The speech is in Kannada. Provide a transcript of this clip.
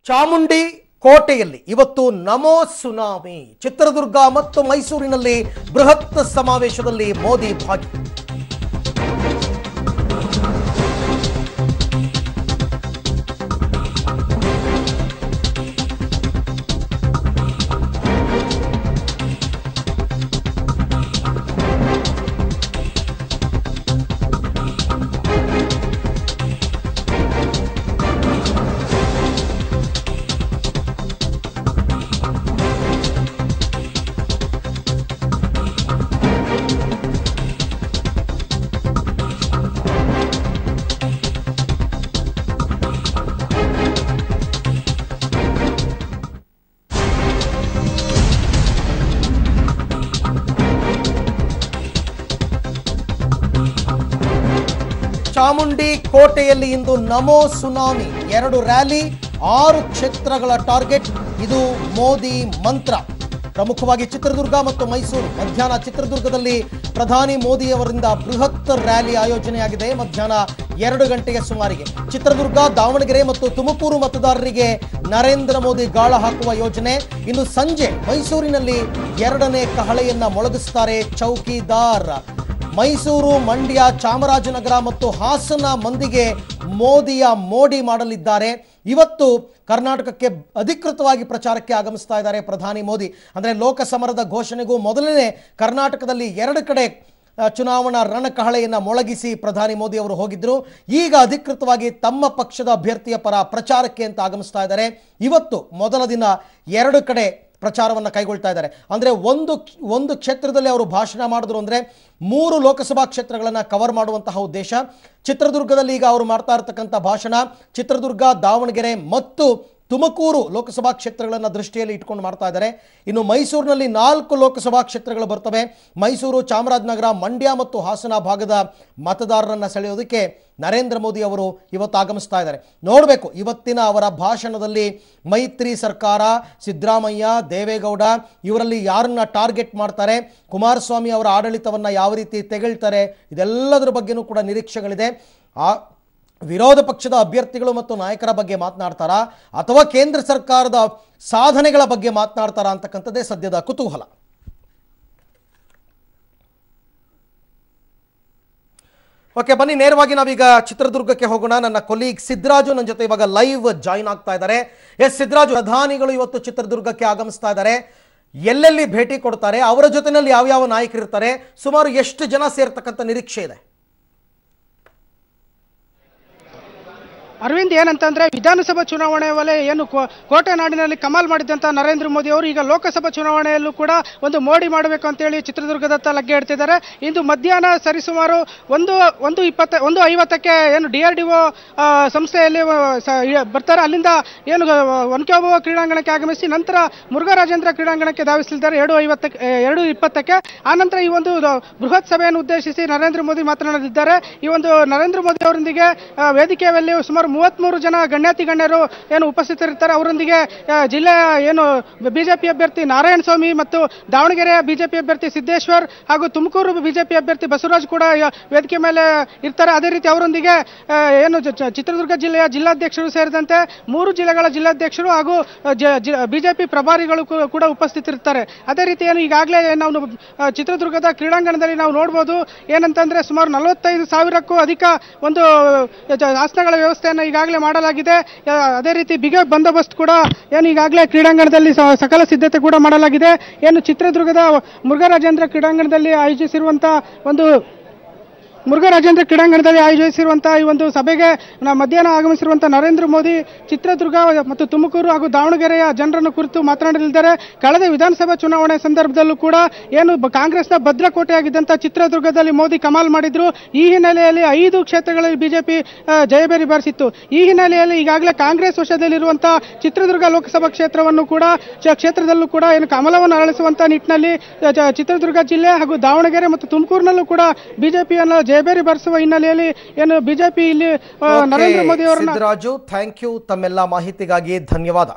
ಚಾಮುಂಡಿ ಕೋಟೆಯಲ್ಲಿ ಇವತ್ತು ನಮೋ ಸುನಾಮಿ. ಚಿತ್ರದುರ್ಗ ಮತ್ತು ಮೈಸೂರಿನಲ್ಲಿ ಬೃಹತ್ ಸಮಾವೇಶದಲ್ಲಿ ಮೋದಿ ಭಾಗಿ. ಚಾಮುಂಡಿ ಕೋಟೆಯಲ್ಲಿ ಇಂದು ನಮೋ ಸುನಾಮಿ. 2 ರ್ಯಾಲಿ, 6 ಕ್ಷೇತ್ರಗಳ ಟಾರ್ಗೆಟ್. ಇದು ಮೋದಿ ಮಂತ್ರ. ಪ್ರಮುಖವಾಗಿ ಚಿತ್ರದುರ್ಗ ಮತ್ತು ಮೈಸೂರು. ಮಧ್ಯಾಹ್ನ ಚಿತ್ರದುರ್ಗದಲ್ಲಿ ಪ್ರಧಾನಿ ಮೋದಿ ಅವರಿಂದ ಬೃಹತ್ ರ್ಯಾಲಿ ಆಯೋಜನೆಯಾಗಿದೆ. ಮಧ್ಯಾಹ್ನ 2 ಗಂಟೆಗೆ ಸುಮಾರಿಗೆ ಚಿತ್ರದುರ್ಗ, ದಾವಣಗೆರೆ ಮತ್ತು ತುಮಕೂರು ಮತದಾರರಿಗೆ ನರೇಂದ್ರ ಮೋದಿ ಗಾಳ ಹಾಕುವ ಯೋಜನೆ. ಇನ್ನು ಸಂಜೆ ಮೈಸೂರಿನಲ್ಲಿ 2ನೇ ಕಹಳೆಯನ್ನ ಮೊಳಗಿಸುತ್ತಾರೆ ಚೌಕಿದಾರ್. ಮೈಸೂರು, ಮಂಡ್ಯ, ಚಾಮರಾಜನಗರ ಮತ್ತು ಹಾಸನ ಮಂದಿಗೆ ಮೋದಿಯ ಮೋಡಿ ಮಾಡಲಿದ್ದಾರೆ. ಇವತ್ತು ಕರ್ನಾಟಕಕ್ಕೆ ಅಧಿಕೃತವಾಗಿ ಪ್ರಚಾರಕ್ಕೆ ಆಗಮಿಸ್ತಾ ಇದ್ದಾರೆ ಪ್ರಧಾನಿ ಮೋದಿ. ಅಂದರೆ ಲೋಕಸಮರದ ಘೋಷಣೆಗೂ ಮೊದಲನೇ ಕರ್ನಾಟಕದಲ್ಲಿ 2 ಕಡೆ ಚುನಾವಣಾ ರಣಕಹಳೆಯನ್ನು ಮೊಳಗಿಸಿ ಪ್ರಧಾನಿ ಮೋದಿ ಅವರು ಹೋಗಿದ್ರು. ಈಗ ಅಧಿಕೃತವಾಗಿ ತಮ್ಮ ಪಕ್ಷದ ಅಭ್ಯರ್ಥಿಯ ಪರ ಪ್ರಚಾರಕ್ಕೆ ಅಂತ ಆಗಮಿಸ್ತಾ ಇದ್ದಾರೆ. ಇವತ್ತು ಮೊದಲ ದಿನ 2 ಕಡೆ ಪ್ರಚಾರವನ್ನು ಕೈಗೊಳ್ತಾ ಇದ್ದಾರೆ. ಅಂದರೆ ಒಂದು ಕ್ಷೇತ್ರದಲ್ಲಿ ಅವರು ಭಾಷಣ ಮಾಡಿದ್ರು ಅಂದರೆ 3 ಲೋಕಸಭಾ ಕ್ಷೇತ್ರಗಳನ್ನು ಕವರ್ ಮಾಡುವಂತಹ ಉದ್ದೇಶ. ಚಿತ್ರದುರ್ಗದಲ್ಲಿ ಈಗ ಅವರು ಮಾಡ್ತಾ ಇರತಕ್ಕಂಥ ಭಾಷಣ ಚಿತ್ರದುರ್ಗ, ದಾವಣಗೆರೆ ಮತ್ತು ತುಮಕೂರು ಲೋಕಸಭಾ ಕ್ಷೇತ್ರಗಳನ್ನು ದೃಷ್ಟಿಯಲ್ಲಿ ಇಟ್ಕೊಂಡು ಮಾಡ್ತಾ ಇದ್ದಾರೆ. ಇನ್ನು ಮೈಸೂರಿನಲ್ಲಿ 4 ಲೋಕಸಭಾ ಕ್ಷೇತ್ರಗಳು ಬರ್ತವೆ. ಮೈಸೂರು, ಚಾಮರಾಜನಗರ, ಮಂಡ್ಯ ಮತ್ತು ಹಾಸನ ಭಾಗದ ಮತದಾರರನ್ನು ಸೆಳೆಯೋದಕ್ಕೆ ನರೇಂದ್ರ ಮೋದಿ ಅವರು ಇವತ್ತು ಆಗಮಿಸ್ತಾ ಇದ್ದಾರೆ. ನೋಡಬೇಕು ಇವತ್ತಿನ ಅವರ ಭಾಷಣದಲ್ಲಿ ಮೈತ್ರಿ ಸರ್ಕಾರ, ಸಿದ್ದರಾಮಯ್ಯ, ದೇವೇಗೌಡ ಇವರಲ್ಲಿ ಯಾರನ್ನ ಟಾರ್ಗೆಟ್ ಮಾಡ್ತಾರೆ, ಕುಮಾರಸ್ವಾಮಿ ಅವರ ಆಡಳಿತವನ್ನು ಯಾವ ರೀತಿ ತೆಗಳ್ತಾರೆ, ಇದೆಲ್ಲದರ ಬಗ್ಗೆನೂ ಕೂಡ ನಿರೀಕ್ಷೆಗಳಿದೆ. ವಿರೋಧ ಪಕ್ಷದ ಅಭ್ಯರ್ಥಿಗಳು ಮತ್ತು ನಾಯಕರ ಬಗ್ಗೆ ಮಾತನಾಡ್ತಾರಾ ಅಥವಾ ಕೇಂದ್ರ ಸರ್ಕಾರದ ಸಾಧನೆಗಳ ಬಗ್ಗೆ ಮಾತನಾಡ್ತಾರಾ ಅಂತಕ್ಕಂಥದ್ದೇ ಸದ್ಯದ ಕುತೂಹಲ. ಓಕೆ, ಬನ್ನಿ ನೇರವಾಗಿ ನಾವೀಗ ಚಿತ್ರದುರ್ಗಕ್ಕೆ ಹೋಗೋಣ. ನನ್ನ ಕೊಲೀಗ್ ಸಿದ್ದರಾಜು ನನ್ನ ಜೊತೆ ಇವಾಗ ಲೈವ್ ಜಾಯಿನ್ ಆಗ್ತಾ ಇದ್ದಾರೆ. ಎಸ್ ಸಿದ್ದರಾಜು, ಪ್ರಧಾನಿಗಳು ಇವತ್ತು ಚಿತ್ರದುರ್ಗಕ್ಕೆ ಆಗಮಿಸ್ತಾ ಇದ್ದಾರೆ. ಎಲ್ಲೆಲ್ಲಿ ಭೇಟಿ ಕೊಡ್ತಾರೆ, ಅವರ ಜೊತೆನಲ್ಲಿ ಯಾವ್ಯಾವ ನಾಯಕರು ಇರ್ತಾರೆ, ಸುಮಾರು ಎಷ್ಟು ಜನ ಸೇರ್ತಕ್ಕಂಥ ನಿರೀಕ್ಷೆ ಇದೆ? ಅರವಿಂದ್, ಏನಂತಂದ್ರೆ ವಿಧಾನಸಭಾ ಚುನಾವಣೆ ವೇಳೆ ಏನು ಕೋಟೆ ನಾಡಿನಲ್ಲಿ ಕಮಾಲ್ ಮಾಡಿದಂತ ನರೇಂದ್ರ ಮೋದಿ ಅವರು ಈಗ ಲೋಕಸಭಾ ಚುನಾವಣೆಯಲ್ಲೂ ಕೂಡ ಒಂದು ಮೋಡಿ ಮಾಡಬೇಕು ಅಂತೇಳಿ ಚಿತ್ರದುರ್ಗದತ್ತ ಲಗ್ಗೆ ಇಡ್ತಿದ್ದಾರೆ. ಇಂದು ಮಧ್ಯಾಹ್ನ ಸರಿಸುಮಾರು 1:50ಕ್ಕೆ ಏನು DRDO ಸಂಸ್ಥೆಯಲ್ಲಿ ಬರ್ತಾರೆ. ಅಲ್ಲಿಂದ ಏನು ಒನಕೆ ಓಬವ್ವ ಕ್ರೀಡಾಂಗಣಕ್ಕೆ ಆಗಮಿಸಿ ನಂತರ ಮುರುಘರಾಜೇಂದ್ರ ಕ್ರೀಡಾಂಗಣಕ್ಕೆ ಧಾವಿಸಲಿದ್ದಾರೆ 2:20ಕ್ಕೆ. ಆನಂತರ ಈ ಒಂದು ಬೃಹತ್ ಸಭೆಯನ್ನು ಉದ್ದೇಶಿಸಿ ನರೇಂದ್ರ ಮೋದಿ ಮಾತನಾಡಲಿದ್ದಾರೆ. ಈ ಒಂದು ನರೇಂದ್ರ ಮೋದಿ ಅವರೊಂದಿಗೆ ವೇದಿಕೆಯಲ್ಲಿ ಸುಮಾರು 33 ಜನ ಗಣ್ಯರು ಏನು ಉಪಸ್ಥಿತರಿರ್ತಾರೆ. ಅವರೊಂದಿಗೆ ಜಿಲ್ಲೆಯ ಏನು ಬಿಜೆಪಿ ಅಭ್ಯರ್ಥಿ ನಾರಾಯಣ ಸ್ವಾಮಿ ಮತ್ತು ದಾವಣಗೆರೆಯ ಬಿಜೆಪಿ ಅಭ್ಯರ್ಥಿ ಸಿದ್ದೇಶ್ವರ್ ಹಾಗೂ ತುಮಕೂರು ಬಿಜೆಪಿ ಅಭ್ಯರ್ಥಿ ಬಸವರಾಜ್ ಕೂಡ ವೇದಿಕೆ ಮೇಲೆ ಇರ್ತಾರೆ. ಅದೇ ರೀತಿ ಅವರೊಂದಿಗೆ ಏನು ಚಿತ್ರದುರ್ಗ ಜಿಲ್ಲೆಯ ಜಿಲ್ಲಾಧ್ಯಕ್ಷರು ಸೇರಿದಂತೆ 3 ಜಿಲ್ಲೆಗಳ ಜಿಲ್ಲಾಧ್ಯಕ್ಷರು ಹಾಗೂ ಬಿಜೆಪಿ ಪ್ರಭಾರಿಗಳು ಕೂಡ ಉಪಸ್ಥಿತರಿರ್ತಾರೆ. ಅದೇ ರೀತಿ ಏನು ಈಗಾಗಲೇ ನಾವು ಚಿತ್ರದುರ್ಗದ ಕ್ರೀಡಾಂಗಣದಲ್ಲಿ ನಾವು ನೋಡ್ಬೋದು. ಏನಂತಂದ್ರೆ ಸುಮಾರು 45,000ಕ್ಕೂ ಅಧಿಕ ಒಂದು ಆಸನಗಳ ವ್ಯವಸ್ಥೆಯನ್ನು ಈಗಾಗಲೇ ಮಾಡಲಾಗಿದೆ. ಅದೇ ರೀತಿ ಬಿಗಿ ಬಂದೋಬಸ್ತ್ ಕೂಡ ಏನು ಈಗಾಗಲೇ ಕ್ರೀಡಾಂಗಣದಲ್ಲಿ ಸಕಲ ಸಿದ್ಧತೆ ಕೂಡ ಮಾಡಲಾಗಿದೆ. ಏನು ಚಿತ್ರದುರ್ಗದ ಮುರುಘರಾಜೇಂದ್ರ ಕ್ರೀಡಾಂಗಣದಲ್ಲಿ ಆಯೋಜಿಸಿರುವಂತಹ ಈ ಒಂದು ಸಭೆಗೆ ಮಧ್ಯಾಹ್ನ ಆಗಮಿಸಿರುವಂತಹ ನರೇಂದ್ರ ಮೋದಿ ಚಿತ್ರದುರ್ಗ ಮತ್ತು ತುಮಕೂರು ಹಾಗೂ ದಾವಣಗೆರೆಯ ಜನರನ್ನು ಕುರಿತು ಮಾತನಾಡಲಿದ್ದಾರೆ. ಕಳೆದ ವಿಧಾನಸಭಾ ಚುನಾವಣೆ ಸಂದರ್ಭದಲ್ಲೂ ಕೂಡ ಏನು ಕಾಂಗ್ರೆಸ್ನ ಭದ್ರಕೋಟೆಯಾಗಿದ್ದಂತಹ ಚಿತ್ರದುರ್ಗದಲ್ಲಿ ಮೋದಿ ಕಮಾಲ್ ಮಾಡಿದ್ರು. ಈ ಹಿನ್ನೆಲೆಯಲ್ಲಿ 5 ಕ್ಷೇತ್ರಗಳಲ್ಲಿ ಬಿಜೆಪಿ ಜಯಬೇರಿ ಬಾರಿಸಿತ್ತು. ಈ ಹಿನ್ನೆಲೆಯಲ್ಲಿ ಈಗಾಗಲೇ ಕಾಂಗ್ರೆಸ್ ವಶದಲ್ಲಿರುವಂತಹ ಚಿತ್ರದುರ್ಗ ಲೋಕಸಭಾ ಕ್ಷೇತ್ರದಲ್ಲೂ ಕೂಡ ಏನು ಕಮಲವನ್ನು ಅರಳಿಸುವಂತಹ ನಿಟ್ಟಿನಲ್ಲಿ ಚಿತ್ರದುರ್ಗ ಜಿಲ್ಲೆ ಹಾಗೂ ದಾವಣಗೆರೆ ಮತ್ತು ತುಮಕೂರಿನಲ್ಲೂ ಕೂಡ ಬಿಜೆಪಿಯನ್ನು ಜಯಬೇರಿ ಬರೆಸುವ ಹಿನ್ನೆಲೆಯಲ್ಲಿ ಏನು ಬಿಜೆಪಿ ಇಲ್ಲಿ ನರೇಂದ್ರ ಮೋದಿ ಅವರನ್ನ. Siddaraju, thank you. ತಮ್ಮೆಲ್ಲ ಮಾಹಿತಿಗಾಗಿ ಧನ್ಯವಾದ.